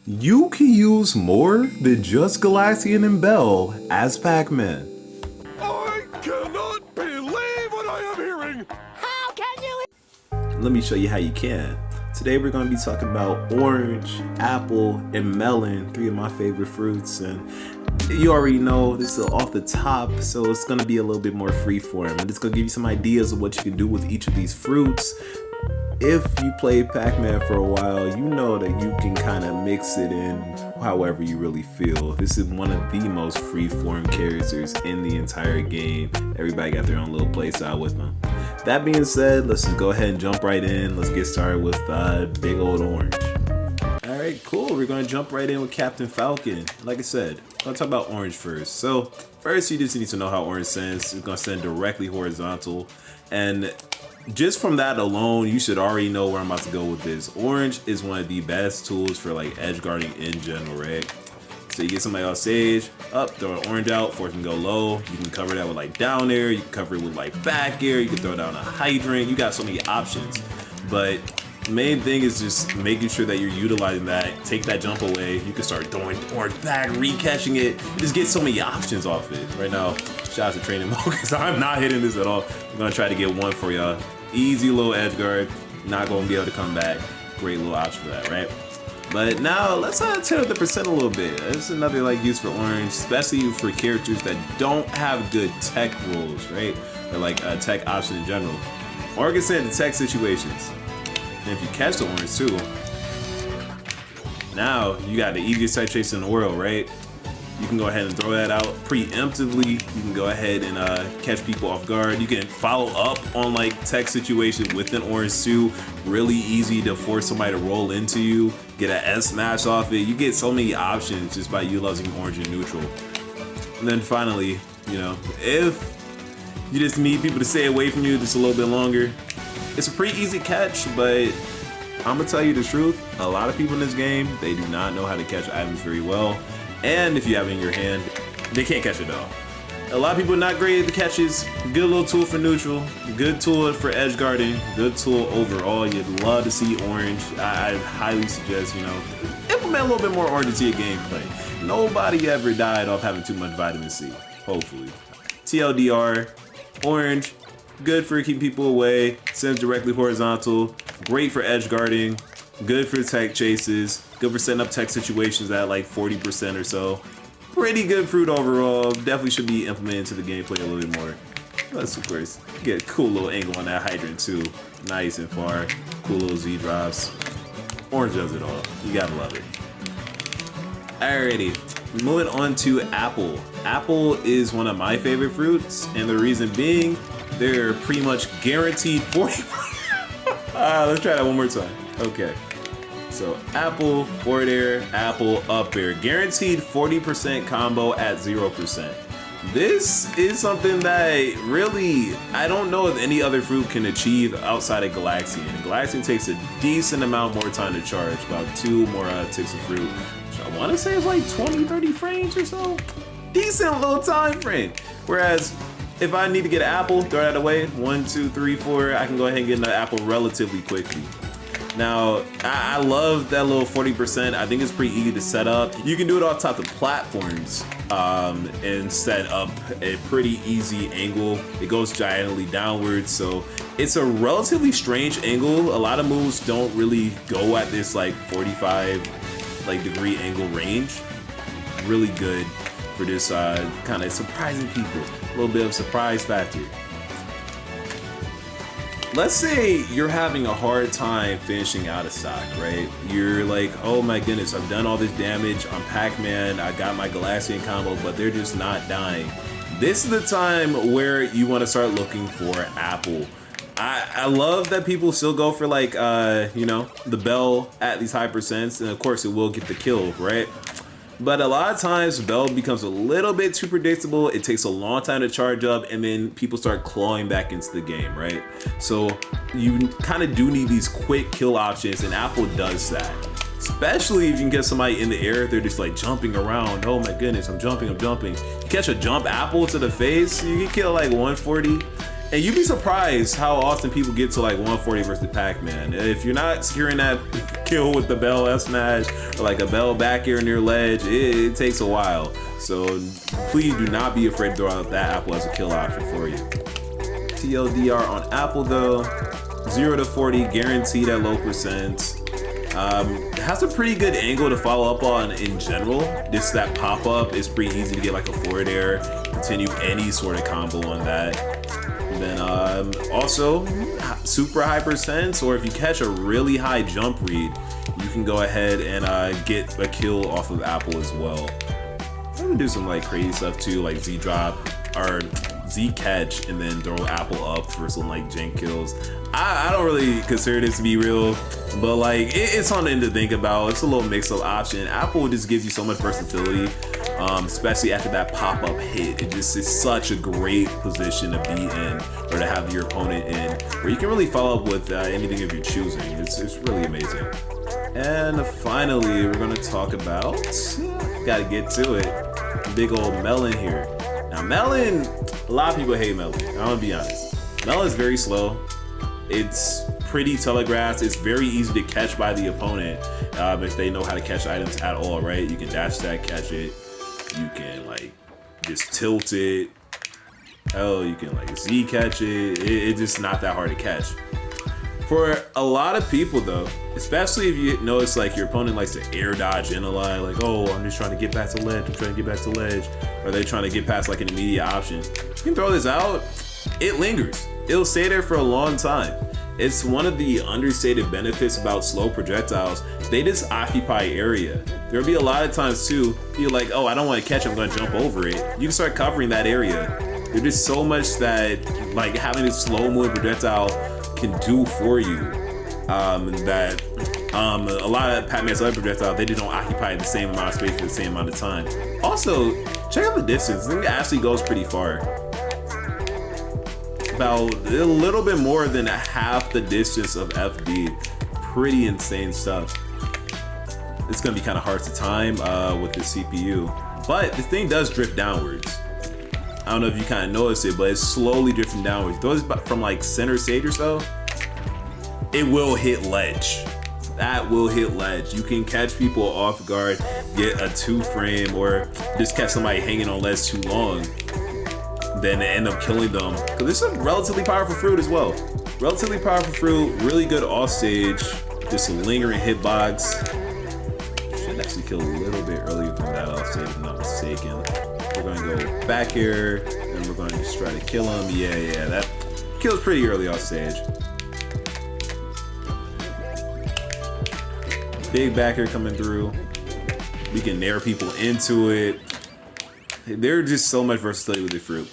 You can use more than just Galaxian and Bell as Pac-Man. I cannot believe what I am hearing! How can you? Let me show you how you can. Today we're going to be talking about orange, apple, and melon, three of my favorite fruits. And you already know this is off the top, so it's going to be a little bit more freeform. And it's going to give you some ideas of what you can do with each of these fruits. If you played Pac-Man for a while, you know that you can kind of mix it in however you really feel. This is one of the most free-form characters in the entire game. Everybody got their own little play style with them. That being said, let's just go ahead and jump right in. Let's get started with big old orange. Alright, cool. We're going to jump right in with Captain Falcon. Like I said, I'll talk about orange first. So, first you just need to know how orange sends. It's going to send directly horizontal. And just from that alone, you should already know where I'm about to go with this. Orange is one of the best tools for like edge guarding in general, right? So you get somebody off stage, up, throw an orange out, force them to go low. You can cover that with like down air, you can cover it with like back air, you can throw down a hydrant. You got so many options. But the main thing is just making sure that you're utilizing that. Take that jump away. You can start throwing orange back, re-catching it. You just get so many options off it. Right now, shout out to training mode because I'm not hitting this at all. I'm gonna try to get one for y'all. Easy little edge guard, not gonna be able to come back. Great little option for that, right? But now let's turn up the percent a little bit. This is another like use for orange, especially for characters that don't have good tech rules, right? Or like tech options in general. Or can send to tech situations. And if you catch the orange too, now you got the easiest tech chase in the world, right? You can go ahead and throw that out preemptively. You can go ahead and catch people off guard. You can follow up on like tech situations with an orange too. Really easy to force somebody to roll into you. Get an S smash off it. You get so many options just by utilizing orange and neutral. And then finally, you know, if you just need people to stay away from you just a little bit longer, it's a pretty easy catch, but I'm gonna tell you the truth. A lot of people in this game, they do not know how to catch items very well. And if you have it in your hand, they can't catch it though. A lot of people are not great at the catches. Good little tool for neutral, good tool for edge guarding, good tool overall. You'd love to see orange. I highly suggest, you know, implement a little bit more orange into your gameplay. Nobody ever died off having too much vitamin C, hopefully. TLDR, orange, good for keeping people away, sends directly horizontal, great for edge guarding, good for tech chases, good for setting up tech situations at like 40% or so. Pretty good fruit overall. Definitely should be implemented into the gameplay a little bit more. Plus, of course, get a cool little angle on that hydrant too. Nice and far. Cool little Z drops. Orange does it all. You gotta love it. Alrighty, moving on to apple. Apple is one of my favorite fruits, and the reason being, they're pretty much guaranteed 40%. Let's try that one more time. Okay. So apple, forward air, apple, up air. Guaranteed 40% combo at 0%. This is something that really, I don't know if any other fruit can achieve outside of Galaxian. Galaxian takes a decent amount more time to charge, about 2 more ticks of fruit. Which I want to say is like 20, 30 frames or so. Decent little time frame. Whereas if I need to get an apple, throw that away. 1, 2, 3, 4. I can go ahead and get an apple relatively quickly. Now, I love that little 40%. I think it's pretty easy to set up. You can do it off top of platforms and set up a pretty easy angle. It goes giantly downwards, so it's a relatively strange angle. A lot of moves don't really go at this like 45 like degree angle range. Really good for this kind of surprising people. A little bit of surprise factor. Let's say you're having a hard time finishing out a stock, right? You're like, oh my goodness, I've done all this damage. I'm Pac-Man, I got my Galaxian combo, but they're just not dying. This is the time where you want to start looking for apple. I love that people still go for like, you know, the bell at these high percents, and of course it will get the kill, right? But a lot of times, Bell becomes a little bit too predictable. It takes a long time to charge up, and then people start clawing back into the game, right? So you kind of do need these quick kill options, and Apple does that. Especially if you can get somebody in the air, they're just like jumping around. Oh my goodness, I'm jumping. You catch a jump Apple to the face, you can kill like 140. And you'd be surprised how often people get to like 140 versus Pac-Man. If you're not securing that kill with the Bell F smash or like a Bell back air near ledge, it takes a while. So please do not be afraid to throw out that apple as a kill option for you. TLDR on apple though, 0 to 40 guaranteed at low percent. Has a pretty good angle to follow up on in general. Just that pop up is pretty easy to get like a forward air, continue any sort of combo on that. And then also super high percents, or if you catch a really high jump read, you can go ahead and get a kill off of apple as well. I'm gonna do some like crazy stuff too, like Z drop or Z catch and then throw apple up for some like jank kills. I don't really consider this to be real, but like it's something to think about. It's a little mix-up option. Apple just gives you so much versatility, especially after that pop-up hit. It just is such a great position to be in, or to have your opponent in, where you can really follow up with anything of your choosing. It's really amazing. And finally, we're gonna talk about, gotta get to it, big old melon here. Now melon, a lot of people hate melon, I'm gonna be honest. Melon is very slow. It's pretty telegraphed. It's very easy to catch by the opponent if they know how to catch items at all, right? You can dash attack catch it. You can like just tilt it. Hell, you can like Z catch it. It's just not that hard to catch. For a lot of people though, especially if you notice like your opponent likes to air dodge in a lot, like, oh, I'm just trying to get back to ledge, I'm trying to get back to ledge, or they're trying to get past like an immediate option. You can throw this out, it lingers. It'll stay there for a long time. It's one of the understated benefits about slow projectiles. They just occupy area. There'll be a lot of times too, you're like, oh, I don't want to catch it, I'm gonna jump over it. You can start covering that area. There's just so much that like having a slow moving projectile can do for you. That a lot of Pac-Man's other projectiles, they just don't occupy the same amount of space for the same amount of time. Also, check out the distance. I think it actually goes pretty far. About a little bit more than half the distance of FD. Pretty insane stuff. It's gonna be kind of hard to time with the CPU, but the thing does drift downwards. I don't know if you kind of notice it, but it's slowly drifting downwards. Those from like center stage or so, it will hit ledge. That will hit ledge. You can catch people off guard, get a 2-frame, or just catch somebody hanging on ledge too long, then end up killing them. Because this is a relatively powerful fruit as well. Relatively powerful fruit, really good off stage, just a lingering hitbox. Should actually kill a little bit earlier than that off stage, if I'm not mistaken. We're gonna go back here, and we're gonna just try to kill him. Yeah, that kills pretty early off stage. Big backer coming through. We can nair people into it. There's just so much versatility with the fruit.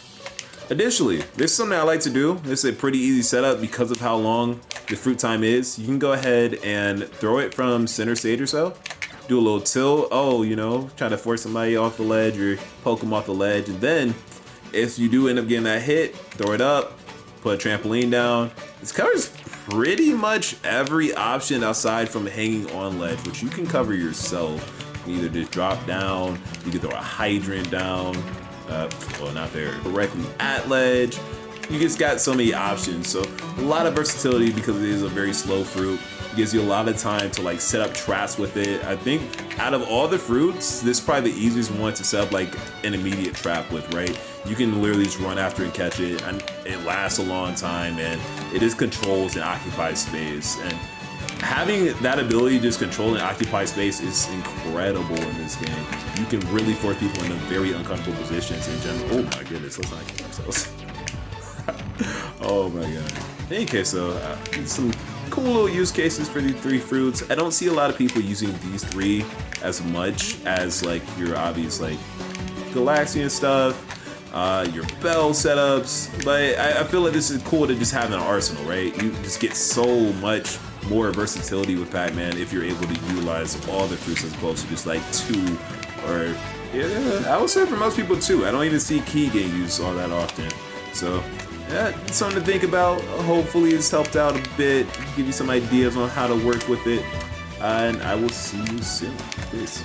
Additionally, this is something I like to do. This is a pretty easy setup because of how long the fruit time is. You can go ahead and throw it from center stage or so. Do a little tilt. Oh, you know, trying to force somebody off the ledge or poke them off the ledge. And then if you do end up getting that hit, throw it up, put a trampoline down. This covers pretty much every option aside from hanging on ledge, which you can cover yourself. You can either just drop down, you can throw a hydrant down, well, not there, directly at ledge. You just got so many options. So a lot of versatility because it is a very slow fruit. It gives you a lot of time to like set up traps with it. I think out of all the fruits, this is probably the easiest one to set up like an immediate trap with, right? You can literally just run after and catch it, and it lasts a long time, and it just controls and occupies space. And having that ability to just control and occupy space is incredible in this game. You can really force people into very uncomfortable positions in general. Oh my goodness, let's not kill ourselves. Oh my god. In any case though, some cool little use cases for these 3 fruits. I don't see a lot of people using these 3 as much as like your obvious like Galaxian stuff, your Bell setups, but I feel like this is cool to just have an arsenal, right? You just get so much more versatility with Pac-Man if you're able to utilize all the fruits as opposed to just like 2, or yeah, I would say for most people 2. I don't even see Key getting used all that often. So yeah, something to think about. Hopefully it's helped out a bit, give you some ideas on how to work with it, and I will see you soon. Peace.